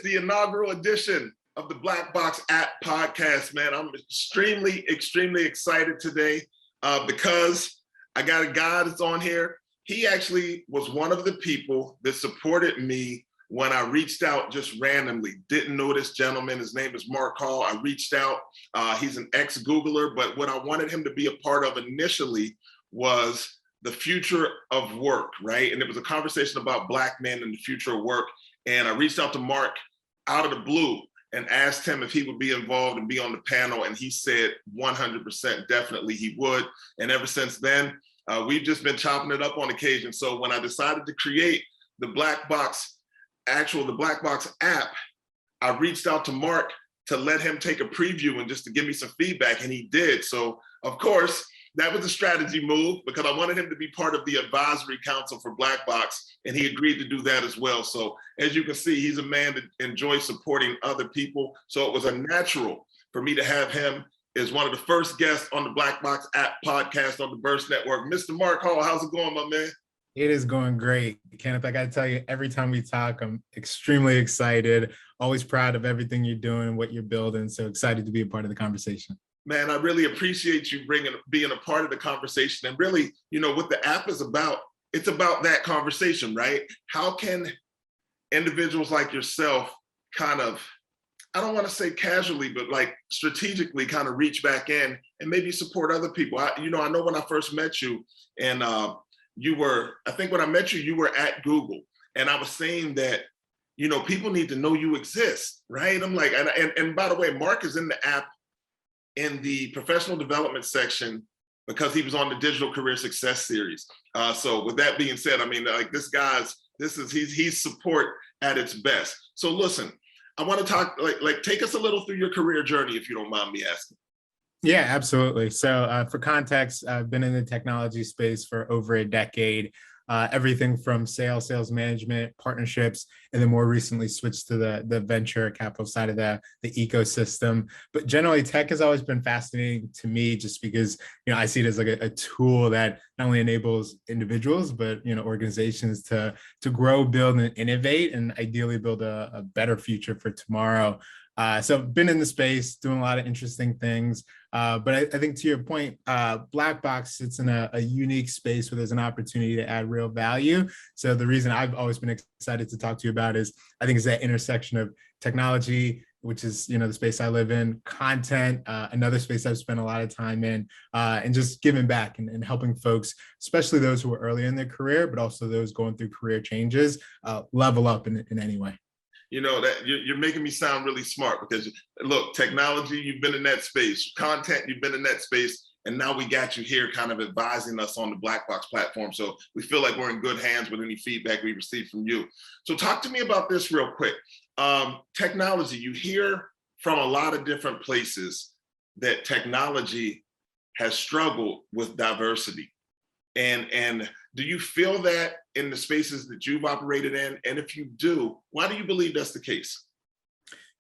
the inaugural edition of the Black Box app podcast, man. I'm extremely excited today because I got a guy that's on here. He actually was one of the people that supported me when I reached out just randomly. Didn't know this gentleman. His name is Mark Hall. I reached out. He's an ex-Googler, but what I wanted him to be a part of initially was the future of work, right? And it was a conversation about Black men and the future of work. And I reached out to Mark out of the blue and asked him if he would be involved and be on the panel. And he said 100% definitely he would. And ever since then, we've just been chopping it up on occasion. So when I decided to create the Black Box app, I reached out to Mark to let him take a preview and just to give me some feedback, and he did. So of course, that was a strategy move because I wanted him to be part of the advisory council for Black Box, and he agreed to do that as well. So as you can see, he's a man that enjoys supporting other people. So it was a natural for me to have him as one of the first guests on the Black Box app podcast on the Burst Network. Mr. Mark Hall, how's it going, my man? It is going great, Kenneth. I got to tell you, every time we talk, I'm extremely excited, always proud of everything you're doing, what you're building. So excited to be a part of the conversation. Man, I really appreciate you being a part of the conversation. And really, what the app is about, it's about that conversation, right? How can individuals like yourself kind of, I don't want to say casually, but like strategically kind of reach back in and maybe support other people? I know when I first met you and I think when I met you, you were at Google, and I was saying that, people need to know you exist, right? I'm like, and by the way, Mark is in the app in the professional development section because he was on the Digital Career Success Series. So with that being said, I mean, like he's support at its best. So listen, I want to talk, like take us a little through your career journey, if you don't mind me asking. Yeah, absolutely. So for context, I've been in the technology space for over a decade, everything from sales management, partnerships, and then more recently switched to the venture capital side of the ecosystem. But generally, tech has always been fascinating to me just because, I see it as like a tool that not only enables individuals, but, organizations to grow, build, and innovate, and ideally build a better future for tomorrow. So I've been in the space doing a lot of interesting things. But I think to your point, Black Box sits in a unique space where there's an opportunity to add real value. So the reason I've always been excited to talk to you about is I think it's that intersection of technology, which is, the space I live in, content, another space I've spent a lot of time in, and just giving back and helping folks, especially those who are early in their career, but also those going through career changes, level up in any way. That you're making me sound really smart because look, technology, you've been in that space, content, you've been in that space, and now we got you here kind of advising us on the Black Box platform. So we feel like we're in good hands with any feedback we receive from you. So talk to me about this real quick. Technology, you hear from a lot of different places that technology has struggled with diversity. And do you feel that in the spaces that you've operated in? And if you do, why do you believe that's the case?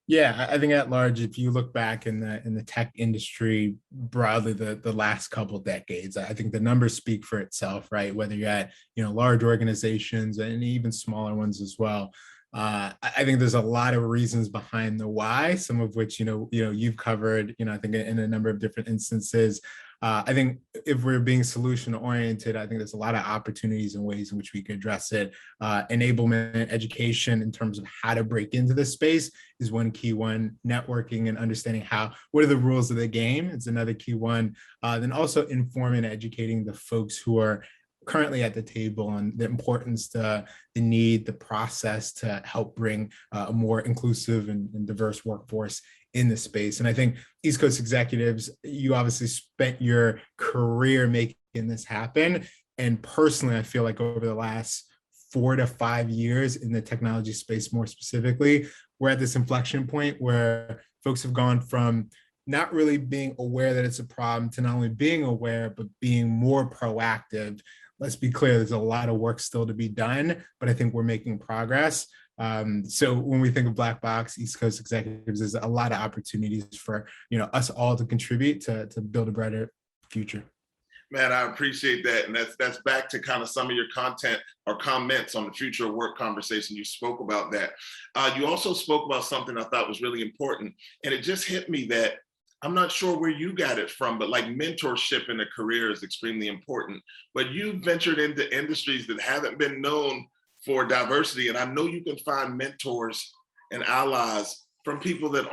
Yeah, I think at large, if you look back in the tech industry broadly, the last couple of decades, I think the numbers speak for itself, right? Whether you're at large organizations and even smaller ones as well. I think there's a lot of reasons behind the why, some of which you've covered. I think in a number of different instances. I think if we're being solution oriented, I think there's a lot of opportunities and ways in which we could address it. Enablement, education in terms of how to break into this space is one key one. Networking and understanding what are the rules of the game is another key one. Then also informing and educating the folks who are currently at the table on the importance, the need, the process to help bring a more inclusive and diverse workforce in the space. And I think East Coast executives, you obviously spent your career making this happen. And personally, I feel like over the last 4 to 5 years in the technology space, more specifically, we're at this inflection point where folks have gone from not really being aware that it's a problem to not only being aware, but being more proactive. Let's be clear, there's a lot of work still to be done, but I think we're making progress. So when we think of Black Box, East Coast executives, there's a lot of opportunities for us all to contribute to build a brighter future. Man, I appreciate that. And that's back to kind of some of your content or comments on the future of work conversation. You spoke about that. You also spoke about something I thought was really important. And it just hit me that I'm not sure where you got it from, but like mentorship in a career is extremely important. But you ventured into industries that haven't been known for diversity. And I know you can find mentors and allies from people that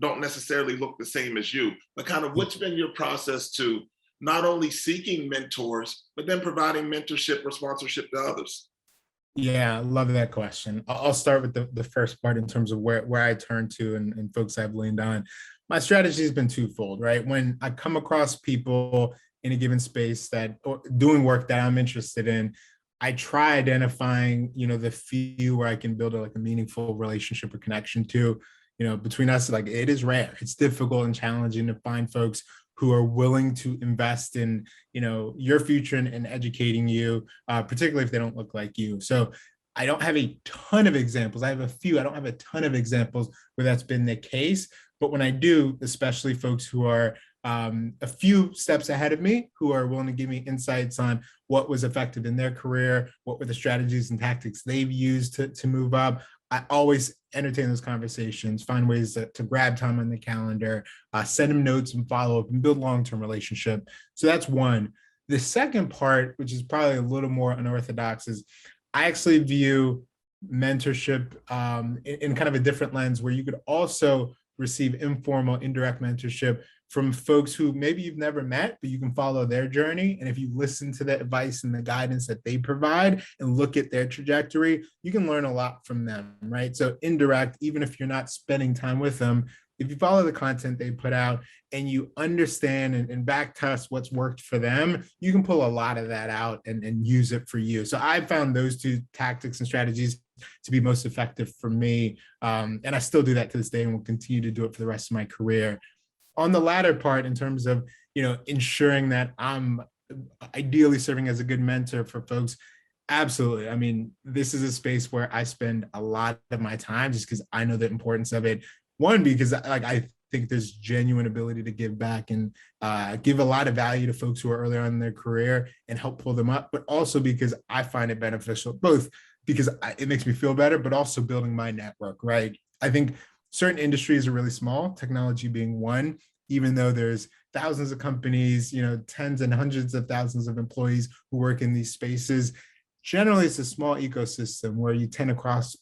don't necessarily look the same as you. But kind of what's been your process to not only seeking mentors, but then providing mentorship or sponsorship to others? Yeah, I love that question. I'll start with the first part in terms of where I turn to and folks I've leaned on. My strategy has been twofold, right? When I come across people in a given space or doing work that I'm interested in, I try identifying, the few where I can build a meaningful relationship or connection to, between us. Like, it is rare. It's difficult and challenging to find folks who are willing to invest in, your future and educating you, particularly if they don't look like you. So I don't have a ton of examples. I have a few. I don't have a ton of examples where that's been the case. But when I do, especially folks who are a few steps ahead of me, who are willing to give me insights on what was effective in their career, what were the strategies and tactics they've used to move up, I always entertain those conversations, find ways to grab time on the calendar, send them notes and follow up and build long-term relationship. So that's one. The second part, which is probably a little more unorthodox, is I actually view mentorship in kind of a different lens, where you could also receive informal, indirect mentorship from folks who maybe you've never met, but you can follow their journey. And if you listen to the advice and the guidance that they provide and look at their trajectory, you can learn a lot from them, right? So indirect, even if you're not spending time with them, if you follow the content they put out and you understand and back test what's worked for them, you can pull a lot of that out and use it for you. So I found those two tactics and strategies to be most effective for me. And I still do that to this day and will continue to do it for the rest of my career. On the latter part, in terms of, ensuring that I'm ideally serving as a good mentor for folks, absolutely. I mean, this is a space where I spend a lot of my time just because I know the importance of it. One, because I think there's genuine ability to give back and give a lot of value to folks who are earlier on in their career and help pull them up, but also because I find it beneficial, both because it makes me feel better, but also building my network, right? I think certain industries are really small, technology being one, even though there's thousands of companies, tens and hundreds of thousands of employees who work in these spaces. Generally, it's a small ecosystem where you tend to cross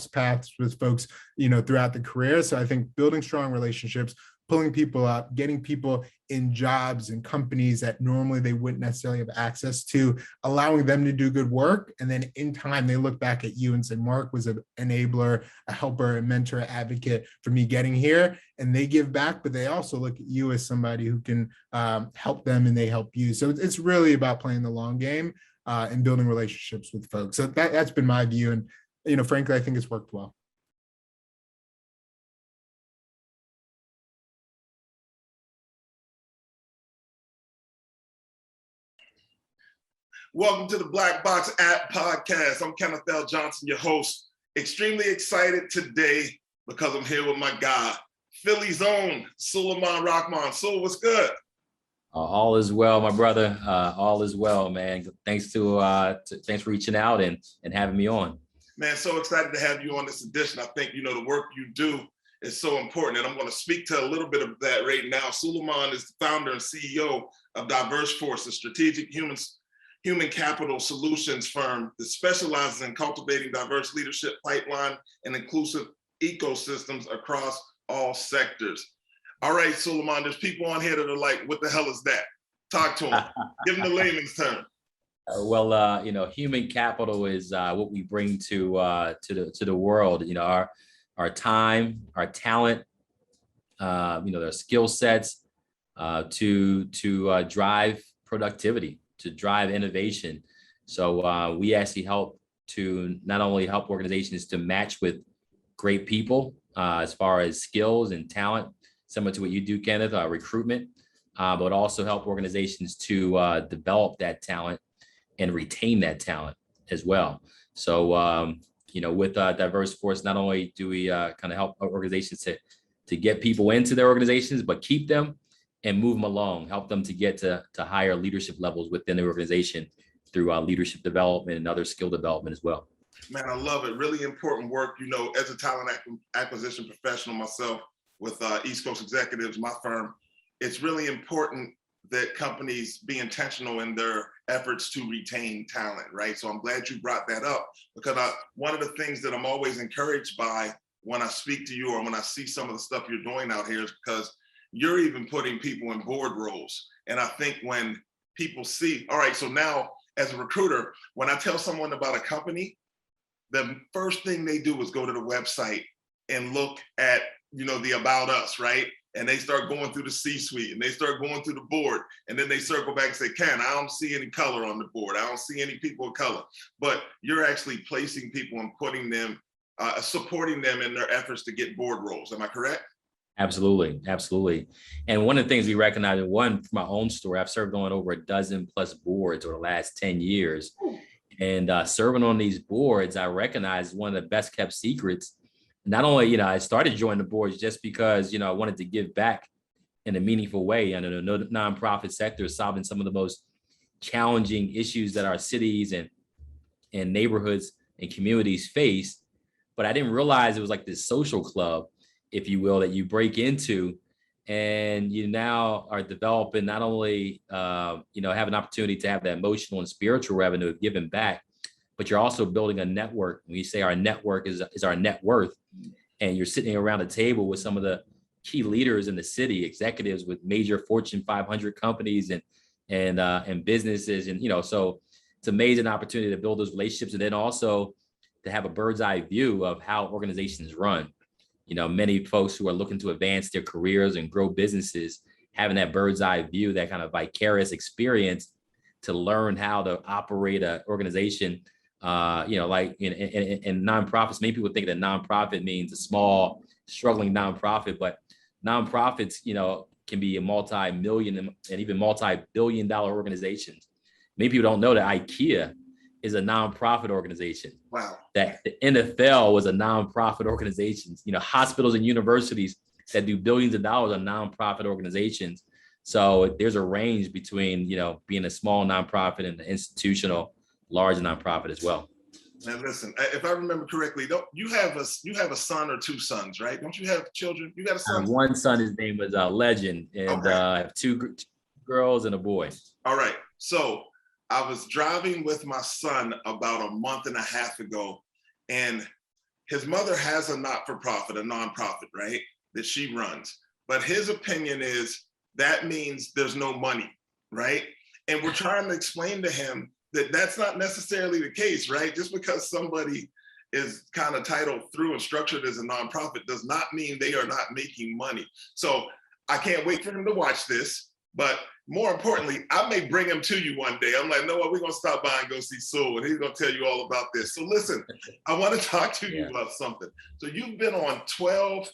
paths with folks, throughout the career. So I think building strong relationships, pulling people up, getting people in jobs and companies that normally they wouldn't necessarily have access to, allowing them to do good work. And then in time, they look back at you and say, Mark was an enabler, a helper, a mentor, an advocate for me getting here. And they give back, but they also look at you as somebody who can help them and they help you. So it's really about playing the long game and building relationships with folks. So that's been my view. And, frankly, I think it's worked well. Welcome to the Black Box App Podcast. I'm Kenneth Johnson, your host. Extremely excited today because I'm here with my guy, Philly's own Sulaiman Rahman. Sul, what's good? All is well, my brother. All is well, man. Thanks for reaching out and having me on. Man, so excited to have you on this edition. I think, the work you do is so important. And I'm going to speak to a little bit of that right now. Sulaiman is the founder and CEO of DiverseForce, a strategic human capital solutions firm that specializes in cultivating diverse leadership pipeline and inclusive ecosystems across all sectors. All right, Sulaiman, there's people on here that are like, what the hell is that? Talk to them. Give them the layman's term. Human capital is what we bring to the world. Our time, our talent, their skill sets to drive productivity, to drive innovation. So we actually help to not only help organizations to match with great people as far as skills and talent, similar to what you do, Kenneth, recruitment, but also help organizations to develop that talent and retain that talent as well. So, with DiverseForce, not only do we kind of help organizations to get people into their organizations, but keep them and move them along, help them to get to higher leadership levels within the organization through leadership development and other skill development as well. Man, I love it. Really important work. You know, as a talent acquisition professional myself with East Coast Executives, my firm, it's really important that companies be intentional in their efforts to retain talent, right? So I'm glad you brought that up, because one of the things that I'm always encouraged by when I speak to you or when I see some of the stuff you're doing out here is because you're even putting people in board roles. And I think when people see, all right, so now as a recruiter, when I tell someone about a company, the first thing they do is go to the website and look at, you know, the About Us, right? And they start going through the C-suite and they start going through the board. And then they circle back and say, Ken, I don't see any color on the board. I don't see any people of color. But you're actually placing people and putting them, supporting them in their efforts to get board roles. Am I correct? Absolutely. Absolutely. And one of the things we recognize, from my own story, I've served on over a dozen plus boards over the last 10 years. And serving on these boards, I recognize one of the best kept secrets. Not only, you know, I started joining the boards just because, you know, I wanted to give back in a meaningful way. And in the nonprofit sector, solving some of the most challenging issues that our cities and neighborhoods and communities face. But I didn't realize it was like this social club, if you will, that you break into, and you now are developing not only, you know, have an opportunity to have that emotional and spiritual revenue of giving back, but you're also building a network. When you say our network is our net worth, and you're sitting around a table with some of the key leaders in the city, executives with major Fortune 500 companies and businesses, and you know, so it's an amazing opportunity to build those relationships, and then also to have a bird's eye view of how organizations run. You know, many folks who are looking to advance their careers and grow businesses, having that bird's eye view, that kind of vicarious experience to learn how to operate an organization. You know, like in nonprofits, many people think that nonprofit means a small, struggling nonprofit, but nonprofits, you know, can be a multi-million and even multi-billion-dollar organizations. Many people don't know that IKEA is a nonprofit organization. Wow. That the NFL was a nonprofit organization. You know, hospitals and universities that do billions of dollars are nonprofit organizations. So there's a range between, you know, being a small nonprofit and the institutional large nonprofit as well. Now listen, if I remember correctly, don't you have a son or two sons, right? Don't you have children? You got a son? I have one son. His name was Legend, and okay. I have two girls and a boy. All right. So I was driving with my son about a month and a half ago, and his mother has a not-for-profit, a nonprofit, right, that she runs. But his opinion is that means there's no money, right? And we're trying to explain to him that that's not necessarily the case, right? Just because somebody is kind of titled through and structured as a nonprofit does not mean they are not making money. So I can't wait for him to watch this, but more importantly, I may bring him to you one day. I'm like, no, we're gonna stop by and go see Sul, and he's gonna tell you all about this. So listen, I wanna talk to you about something. So you've been on 12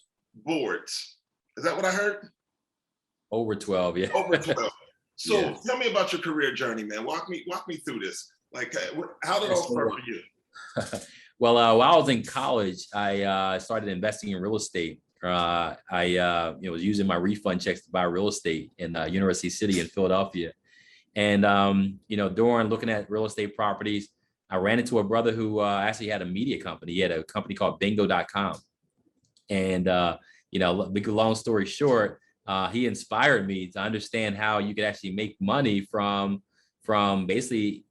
boards. Is that what I heard? Over 12, yeah. Over 12. So yes. Tell me about your career journey, man. Walk me through this. Like, how did it all start for you? Well, while I was in college, I started investing in real estate. I was using my refund checks to buy real estate in University City in Philadelphia. And, during looking at real estate properties, I ran into a brother who actually had a media company. He had a company called bingo.com. And, long story short, he inspired me to understand how you could actually make money from basically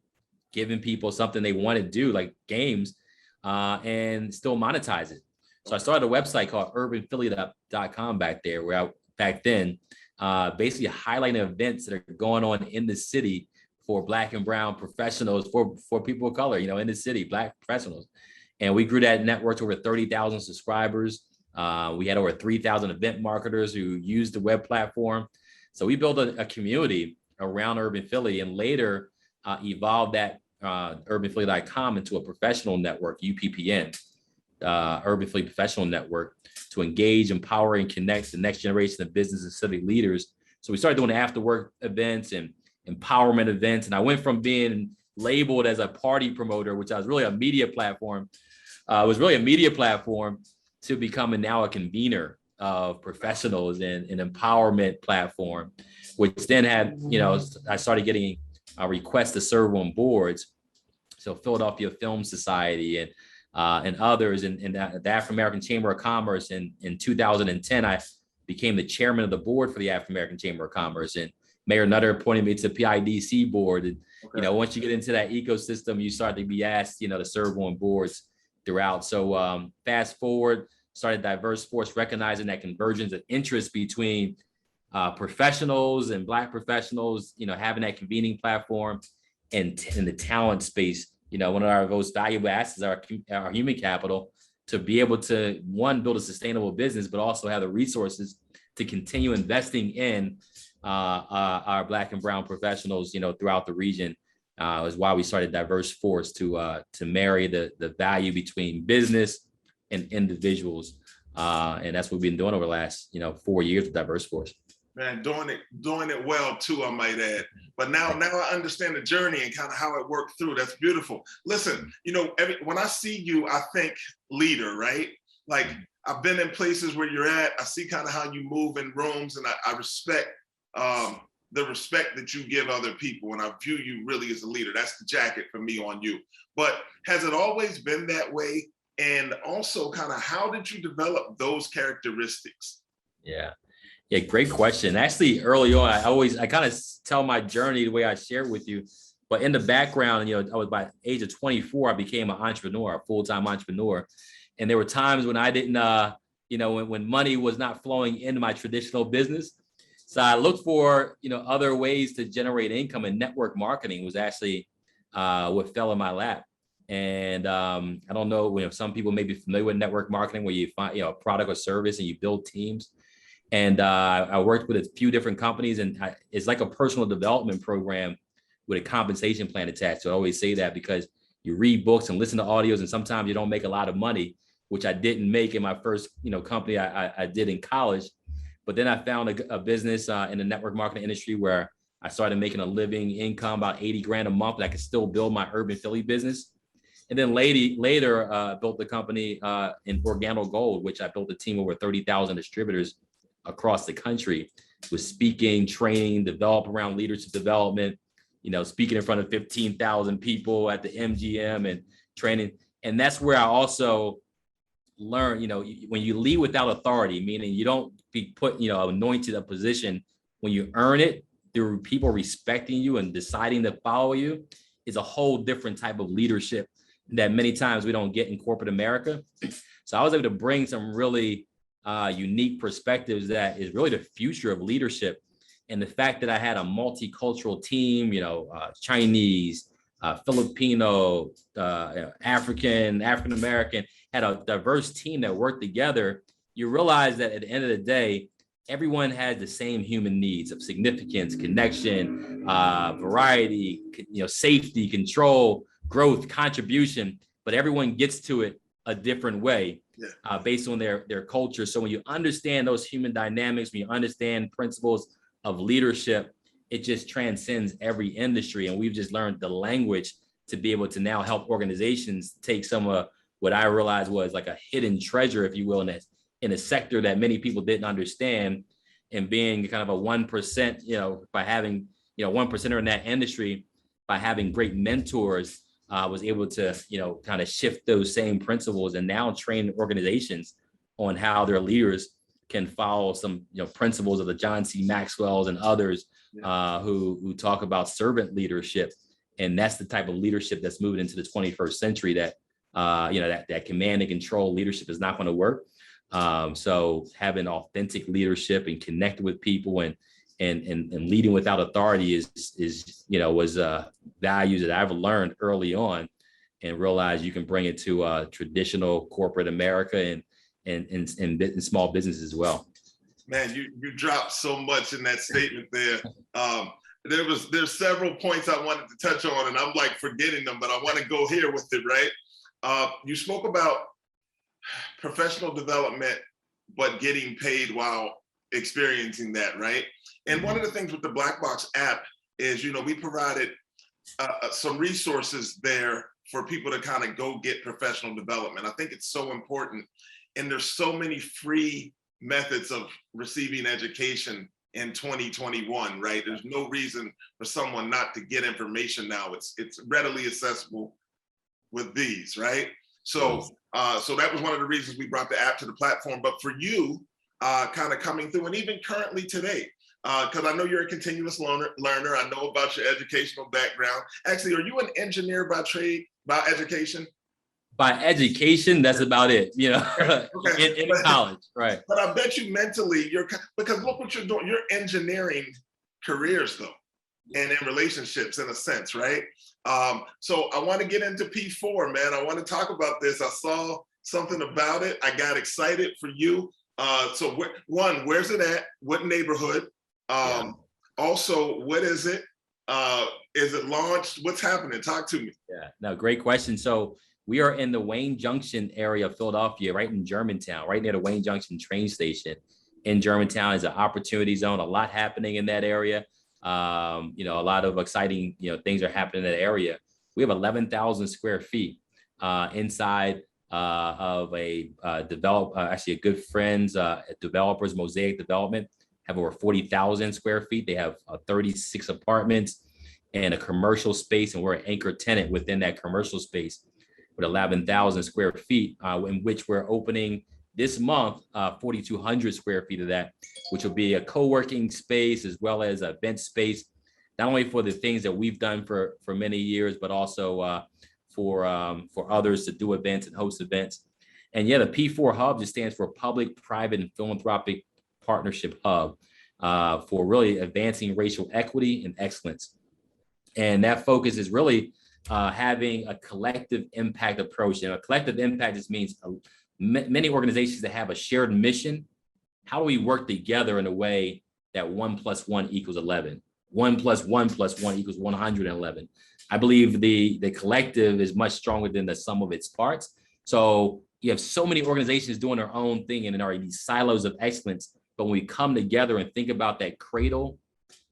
giving people something they want to do, like games, and still monetize it. So I started a website called urbanphilly.com back there, where back then, basically highlighting events that are going on in the city for Black and brown professionals, for people of color, in the city, Black professionals. And we grew that network to over 30,000 subscribers. We had over 3,000 event marketers who used the web platform. So we built a community around Urban Philly, and later evolved that urbanphilly.com into a professional network, UPPN, Urban Philly Professional Network, to engage, empower, and connect the next generation of business and civic leaders. So we started doing after work events and empowerment events. And I went from being labeled as a party promoter, which was really a media platform, to becoming now a convener of professionals and an empowerment platform, which then had, I started getting requests to serve on boards. So Philadelphia Film Society and others, and the African American Chamber of Commerce. In 2010, I became the chairman of the board for the African American Chamber of Commerce, and Mayor Nutter appointed me to the PIDC board. And once you get into that ecosystem, you start to be asked, to serve on boards throughout. So fast forward, started DiverseForce, recognizing that convergence of interest between professionals and Black professionals, having that convening platform, and in the talent space. One of our most valuable assets is our human capital, to be able to, one, build a sustainable business, but also have the resources to continue investing in our Black and brown professionals, throughout the region. Is why we started DiverseForce, to marry the value between business and individuals. And that's what we've been doing over the last, 4 years with DiverseForce. Man, doing it well too, I might add. But now I understand the journey and kind of how it worked through. That's beautiful. Listen, when I see you, I think leader, right? Like, I've been in places where you're at. I see kind of how you move in rooms, and I respect the respect that you give other people, and I view you really as a leader. That's the jacket for me on you. But has it always been that way? And also, kind of, how did you develop those characteristics? Yeah, great question. Actually, early on, I kind of tell my journey the way I shared with you. But in the background, I was by the age of 24, I became an entrepreneur, a full-time entrepreneur. And there were times when I didn't, when money was not flowing into my traditional business. So I looked for, other ways to generate income, and network marketing was actually what fell in my lap. And I don't know, some people may be familiar with network marketing, where you find, a product or service and you build teams. And I worked with a few different companies, and it's like a personal development program with a compensation plan attached. So I always say that, because you read books and listen to audios, and sometimes you don't make a lot of money, which I didn't make in my first, company I did in college. But then I found a business in the network marketing industry where I started making a living income, about 80 grand a month, and I could still build my urban Philly business. And then later built the company in Organo Gold, which I built a team of over 30,000 distributors across the country, with speaking, training, develop around leadership development, speaking in front of 15,000 people at the MGM and training. And that's where I also learned, when you lead without authority, meaning you don't be put, anointed a position, when you earn it through people respecting you and deciding to follow you, is a whole different type of leadership that many times we don't get in corporate America. So I was able to bring some really unique perspectives that is really the future of leadership. And the fact that I had a multicultural team, Chinese, Filipino, African-American, had a diverse team that worked together, you realize that at the end of the day, everyone has the same human needs of significance, connection, variety, safety, control, growth, contribution, but everyone gets to it a different way. Based on their culture. So when you understand those human dynamics, when you understand principles of leadership, it just transcends every industry. And we've just learned the language to be able to now help organizations take some of what I realized was like a hidden treasure, if you will, in a sector that many people didn't understand, and being kind of a 1%, by having, 1%er in that industry, by having great mentors, was able to, kind of shift those same principles, and now train organizations on how their leaders can follow some, principles of the John C. Maxwell's and others who talk about servant leadership. And that's the type of leadership that's moving into the 21st century, that, that command and control leadership is not going to work. So having authentic leadership and connecting with people and leading without authority was values that I've learned early on, and realized you can bring it to traditional corporate America and small businesses as well. Man, you dropped so much in that statement there. There's several points I wanted to touch on, and I'm like forgetting them, but I want to go here with it, right? You spoke about professional development, but getting paid while experiencing that, right? And one of the things with the Black Box app is, we provided some resources there for people to kind of go get professional development. I think it's so important. And there's so many free methods of receiving education in 2021, right? There's no reason for someone not to get information now. It's readily accessible with these, right? So so that was one of the reasons we brought the app to the platform. But for you, kind of coming through, and even currently today, because I know you're a continuous learner. I know about your educational background. Actually, are you an engineer by trade, by education? By education, that's about it, you know, Okay. in college, right? But I bet you mentally, because look what you're doing. You're engineering careers, though, and in relationships, in a sense, right? So I want to get into P4, man. I want to talk about this. I saw something about it. I got excited for you. So where's it at? What neighborhood? Also, what is it? Is it launched? What's happening? Talk to me. Yeah, no, great question. So we are in the Wayne Junction area of Philadelphia, right in Germantown, right near the Wayne Junction train station. In Germantown is an opportunity zone, a lot happening in that area. You know, a lot of exciting, you know, things are happening in that area. We have 11,000 square feet inside of a actually a good friends, developers, Mosaic Development, have over 40,000 square feet. They have 36 apartments and a commercial space, and we're an anchor tenant within that commercial space with 11,000 square feet, in which we're opening this month, 4,200 square feet of that, which will be a co-working space as well as an event space, not only for the things that we've done for many years, but also for others to do events and host events. And yeah, the P4 Hub just stands for Public, Private, and Philanthropic Partnership Hub, for really advancing racial equity and excellence. And that focus is really having a collective impact approach. And a collective impact just means many organizations that have a shared mission. How do we work together in a way that 1 + 1 = 11? 1 + 1 + 1 = 111. I believe the collective is much stronger than the sum of its parts. So you have so many organizations doing their own thing and there are these silos of excellence. But when we come together and think about that cradle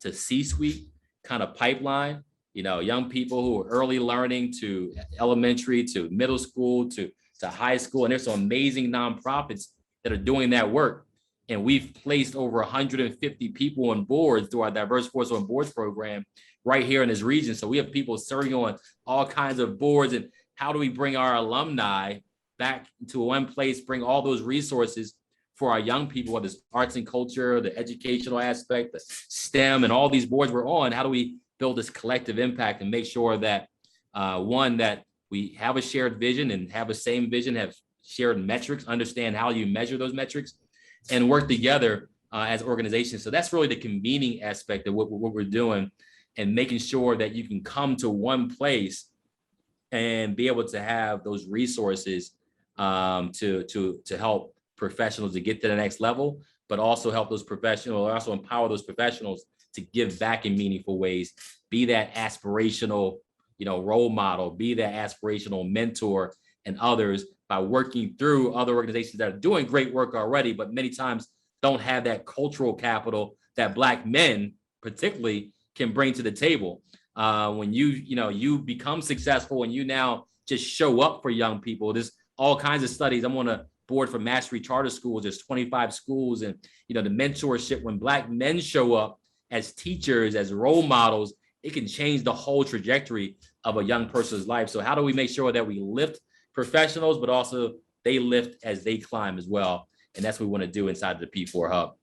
to C-suite kind of pipeline, you know, young people who are early learning to elementary, to middle school, to high school. And there's some amazing nonprofits that are doing that work. And we've placed over 150 people on boards through our DiverseForce on Boards program right here in this region. So we have people serving on all kinds of boards. And how do we bring our alumni back to one place, bring all those resources for our young people, whether it's arts and culture, the educational aspect, the STEM, and all these boards we're on? How do we build this collective impact and make sure that one, that we have a shared vision and have the same vision, have shared metrics, understand how you measure those metrics, and work together as organizations. So that's really the convening aspect of what we're doing, and making sure that you can come to one place and be able to have those resources to help professionals to get to the next level, but also help those professionals, also empower those professionals to give back in meaningful ways, be that aspirational, you know, role model, be that aspirational mentor and others, by working through other organizations that are doing great work already, but many times don't have that cultural capital that Black men particularly can bring to the table. When you become successful and you now just show up for young people, there's all kinds of studies. I'm on a board for Mastery Charter Schools. There's 25 schools, and you know, the mentorship, when Black men show up as teachers, as role models, it can change the whole trajectory of a young person's life. So how do we make sure that we lift professionals, but also they lift as they climb as well? And that's what we want to do inside the P4 Hub.